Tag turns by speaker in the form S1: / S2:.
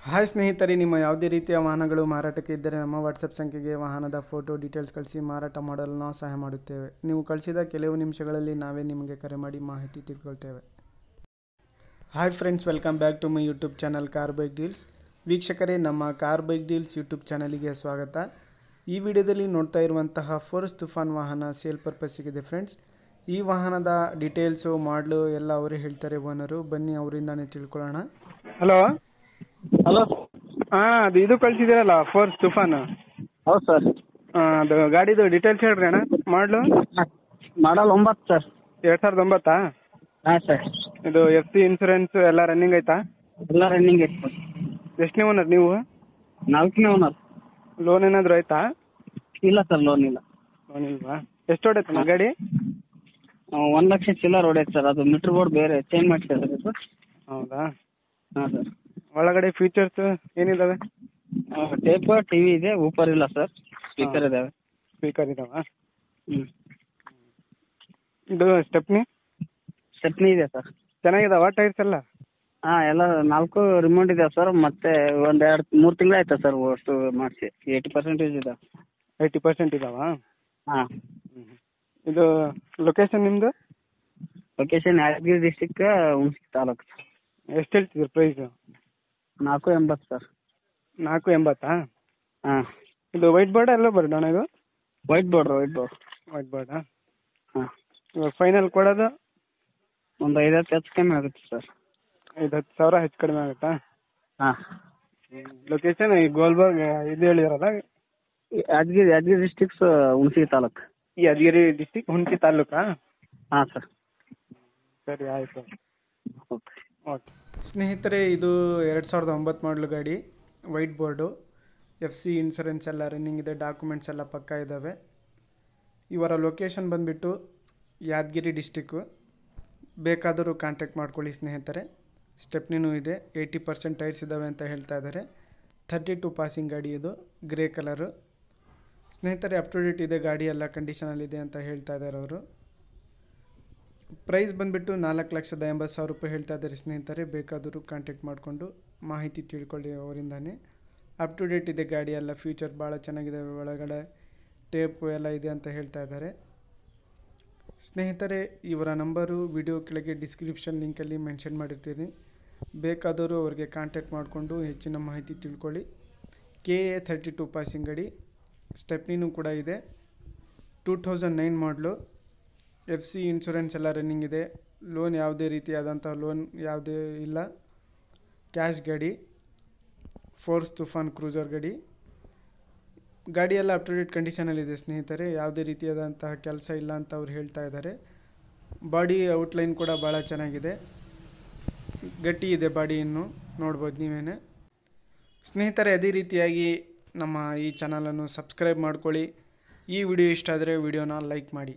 S1: Hi ಸ್ನೇಹಿತರೆ, ನಿಮ್ಮ ಯಾವುದೇ ರೀತಿಯ ವಾಹನಗಳು ಮಾರಾಟಕ್ಕೆ ಇದ್ದರೆ ನಮ್ಮ ವಾಟ್ಸಪ್ ಸಂಖ್ಯೆಗೆ ವಾಹನದ ಫೋಟೋ ಡೀಟೇಲ್ಸ್ ಕಳಿಸಿ ಮಾರಾಟ ಮಾಡಲು ನಾವು ಸಹಾಯ ಮಾಡುತ್ತೇವೆ. ನೀವು ಕಳಿಸಿದ ಕೆಲವು ನಿಮಿಷಗಳಲ್ಲಿ ನಾವೇ ನಿಮಗೆ ಕರೆ ಮಾಡಿ ಮಾಹಿತಿ ತಿಳ್ಕೊಳ್ತೇವೆ. Hi friends, welcome back to my YouTube channel car bike deals. ವೀಕ್ಷಕರೇ, ನಮ್ಮ ಕಾರ್ ಬೈಕ್ ಡೀಲ್ಸ್ ಯೂಟ್ಯೂಬ್ ಚಾನಲಿಗೆ ಸ್ವಾಗತ. ಈ ವಿಡಿಯೋದಲ್ಲಿ ನೋಡ್ತಾ ಇರುವಂತಹ ಫೋರ್ಸ್ ತುಫಾನ್ ವಾಹನ ಸೇಲ್ ಪರ್ಪಸ್ಸಿಗಿದೆ ಫ್ರೆಂಡ್ಸ್. ಈ ವಾಹನದ ಡೀಟೇಲ್ಸು, ಮಾಡಲು ಎಲ್ಲ ಅವರೇ ಹೇಳ್ತಾರೆ ಓನರು. ಬನ್ನಿ ಅವರಿಂದಾನೇ ತಿಳ್ಕೊಳ್ಳೋಣ.
S2: Hello
S3: hello.
S2: ಅದು ಇದು ಕಳಿಸಿದ್ದೀರಲ್ಲ ಫೋರ್ಸ್ ತುಫಾನ್.
S3: ಹೌದು ಸರ್.
S2: ಅದು ಗಾಡಿದು ಡೀಟೇಲ್ಸ್ ಹೇಳ್ರಿ ಅಣ್ಣ. ಮಾಡಲು
S3: ಮಾಡಲ್ 9 ಸರ್.
S2: 2009.
S3: ಹಾಂ ಸರ್.
S2: ಇದು FC ಇನ್ಸೂರೆನ್ಸ್ ಎಲ್ಲ ರನ್ನಿಂಗ್ ಐತಾ?
S3: ಎಲ್ಲ ರನ್ನಿಂಗ್ ಐತೆ ಸರ್.
S2: ಎಷ್ಟನೇ ಓನರ್ ನೀವು?
S3: 4ನೇ ಓನರ್.
S2: ಲೋನ್ ಏನಾದರೂ ಆಯ್ತಾ?
S3: ಇಲ್ಲ ಸರ್, ಲೋನ್ ಇಲ್ಲ.
S2: ಲೋನ್ ಇಲ್ವಾ? ಎಷ್ಟು ಹೊಡೈತೆ ಗಾಡಿ?
S3: 1 ಲಕ್ಷ ಚಿಲ್ಲರ್ ಹೊಡೈತೆ ಸರ್. ಅದು ಮೀಟ್ರ್ ಬೋರ್ಡ್ ಬೇರೆ ಚೇಂಜ್ ಮಾಡಿಸಿದ್ರೆ ಸರ್.
S2: ಹೌದಾ?
S3: ಹಾಂ ಸರ್.
S2: ಒಳಗಡೆ ಫೀಚರ್ಸ್ ಏನಿದಾವೆ?
S3: ಟೇಪ್ TV ಇದೆ, ಊಪರ್ ಇಲ್ಲ ಸರ್. ಸ್ಪೀಕರ್ ಇದಾವೆ.
S2: ಸ್ಪೀಕರ್ ಇದಾವ?
S3: ಹ್ಞೂ.
S2: ಇದು ಸ್ಟೆಪ್ನಿ
S3: ಸ್ಟೆಪ್ನಿ ಇದೆ ಸರ್.
S2: ಚೆನ್ನಾಗಿದಾವ ಟೈರ್ಸ್ ಎಲ್ಲ?
S3: ಹಾಂ, ಎಲ್ಲ 4 ರಿಮೋಟ್ ಇದೆ ಸರ್. ಮತ್ತೆ 1-2-3 ತಿಂಗಳು ಆಯ್ತಾ ಸರ್ ಅಷ್ಟು ಮಾಡಿಸಿ. 80% ಇದೆ.
S2: 80% ಇದಾವ?
S3: ಹಾಂ.
S2: ಇದು ಲೊಕೇಶನ್ ನಿಮ್ಮದು?
S3: Location Yadgir district, Hunasagi taluk.
S2: ಎಷ್ಟು ಹೇಳ್ತಿದ್ರು ಪ್ರೈಸು?
S3: 480 ಸರ್.
S2: 480?
S3: ಹಾಂ.
S2: ಇದು ವೈಟ್ ಬೋರ್ಡ್ ಎಲ್ಲ ಬರೋಣ ಇದು?
S3: White board.
S2: ವೈಟ್ ಬೋರ್ಡಾ?
S3: ಹಾಂ.
S2: ಇವಾಗ ಫೈನಲ್ ಕೊಡೋದು?
S3: ಒಂದು 5-10 ಹೆಚ್ಚು ಕಮ್ಮಿ ಆಗುತ್ತೆ ಸರ್.
S2: 5-10,000 ಹೆಚ್ಚು ಕಡಿಮೆ ಆಗುತ್ತಾ?
S3: ಹಾಂ.
S2: ಲೊಕೇಶನ್ ಈ ಗೋಲ್ಬರ್ಗ್ ಇದು ಹೇಳಿರಲ್ಲ?
S3: ಯಾದಗಿರಿ ಡಿಸ್ಟಿಕ್ಸ್, ಹುಣಸಗಿ ತಾಲೂಕು.
S2: ಯಾದಗಿರಿ ಡಿಸ್ಟಿಕ್, ಹುಣಸಗಿ ತಾಲೂಕಾ?
S3: ಹಾಂ ಸರ್.
S2: ಸರಿ, ಆಯಿತು.
S3: ಓಕೆ.
S2: ಓಕೆ
S1: ಸ್ನೇಹಿತರೆ, ಇದು 2009 ಮಾಡಲು ಗಾಡಿ, ವೈಟ್ ಬೋರ್ಡು, FC ಇನ್ಸೂರೆನ್ಸ್ ಎಲ್ಲ ರನ್ನಿಂಗ್ ಇದೆ, ಡಾಕ್ಯುಮೆಂಟ್ಸ್ ಎಲ್ಲ ಪಕ್ಕಾ ಇದ್ದಾವೆ. ಇವರ ಲೊಕೇಶನ್ ಬಂದುಬಿಟ್ಟು ಯಾದಗಿರಿ ಡಿಸ್ಟಿಕ್ಕು. ಬೇಕಾದರೂ ಕಾಂಟ್ಯಾಕ್ಟ್ ಮಾಡ್ಕೊಳ್ಳಿ ಸ್ನೇಹಿತರೆ. ಸ್ಟೆಪ್ನಿನೂ ಇದೆ, 80% ಟೈರ್ಸ್ ಇದ್ದಾವೆ ಅಂತ ಹೇಳ್ತಾ ಇದ್ದಾರೆ. 32 ಪಾಸಿಂಗ್ ಗಾಡಿ ಇದು, ಗ್ರೇ ಕಲರು. ಸ್ನೇಹಿತರೆ, ಅಪ್ ಟು ಡೇಟ್ ಇದೆ, ಗಾಡಿ ಎಲ್ಲ ಕಂಡೀಷನಲ್ಲಿದೆ ಅಂತ ಹೇಳ್ತಾ ಇದ್ದಾರೆ ಅವರು. ಪ್ರೈಸ್ ಬಂದುಬಿಟ್ಟು 4,80,000 ರೂಪಾಯಿ ಹೇಳ್ತಾ ಇದ್ದಾರೆ ಸ್ನೇಹಿತರೆ. ಬೇಕಾದರೂ ಕಾಂಟ್ಯಾಕ್ಟ್ ಮಾಡಿಕೊಂಡು ಮಾಹಿತಿ ತಿಳ್ಕೊಳ್ಳಿ ಅವರಿಂದಾನೆ. ಅಪ್ ಟು ಡೇಟ್ ಇದೆ ಗಾಡಿ ಎಲ್ಲ, ಫ್ಯೂಚರ್ ಭಾಳ ಚೆನ್ನಾಗಿದೆ, ಒಳಗಡೆ ಟೇಪು ಎಲ್ಲ ಇದೆ ಅಂತ ಹೇಳ್ತಾ ಇದ್ದಾರೆ ಸ್ನೇಹಿತರೆ. ಇವರ ನಂಬರು ವಿಡಿಯೋ ಕೆಳಗೆ ಡಿಸ್ಕ್ರಿಪ್ಷನ್ ಲಿಂಕಲ್ಲಿ ಮೆನ್ಷನ್ ಮಾಡಿರ್ತೀನಿ. ಬೇಕಾದವರು ಅವರಿಗೆ ಕಾಂಟ್ಯಾಕ್ಟ್ ಮಾಡಿಕೊಂಡು ಹೆಚ್ಚಿನ ಮಾಹಿತಿ ತಿಳ್ಕೊಳ್ಳಿ. KA 32 ಪಾಸಿಂಗ್ ಗಾಡಿ, ಸ್ಟೆಪ್ನಿನೂ ಕೂಡ ಇದೆ, 2009 ಮಾಡಲು, FC ಇನ್ಸೂರೆನ್ಸ್ ಎಲ್ಲ ರನ್ನಿಂಗ್ ಇದೆ. ಲೋನ್ ಯಾವುದೇ ರೀತಿಯಾದಂಥ ಲೋನ್ ಯಾವುದೇ ಇಲ್ಲ. ಕ್ಯಾಶ್ ಗಾಡಿ, ಫೋರ್ಸ್ ತುಫಾನ್ ಕ್ರೂಸರ್ ಗಾಡಿ ಎಲ್ಲ ಅಪ್ ಟು ಡೇಟ್ ಕಂಡೀಷನಲ್ಲಿದೆ ಸ್ನೇಹಿತರೆ. ಯಾವುದೇ ರೀತಿಯಾದಂತಹ ಕೆಲಸ ಇಲ್ಲ ಅಂತ ಅವ್ರು ಹೇಳ್ತಾ ಇದ್ದಾರೆ. ಬಾಡಿ ಔಟ್ಲೈನ್ ಕೂಡ ಭಾಳ ಚೆನ್ನಾಗಿದೆ, ಗಟ್ಟಿ ಇದೆ ಬಾಡಿ, ಇನ್ನು ನೋಡ್ಬೋದು ನೀವೇನೆ ಸ್ನೇಹಿತರೆ. ಅದೇ ರೀತಿಯಾಗಿ ನಮ್ಮ ಈ ಚಾನಲನ್ನು ಸಬ್ಸ್ಕ್ರೈಬ್ ಮಾಡ್ಕೊಳ್ಳಿ. ಈ ವಿಡಿಯೋ ಇಷ್ಟ ಆದರೆ ವಿಡಿಯೋನ ಲೈಕ್ ಮಾಡಿ.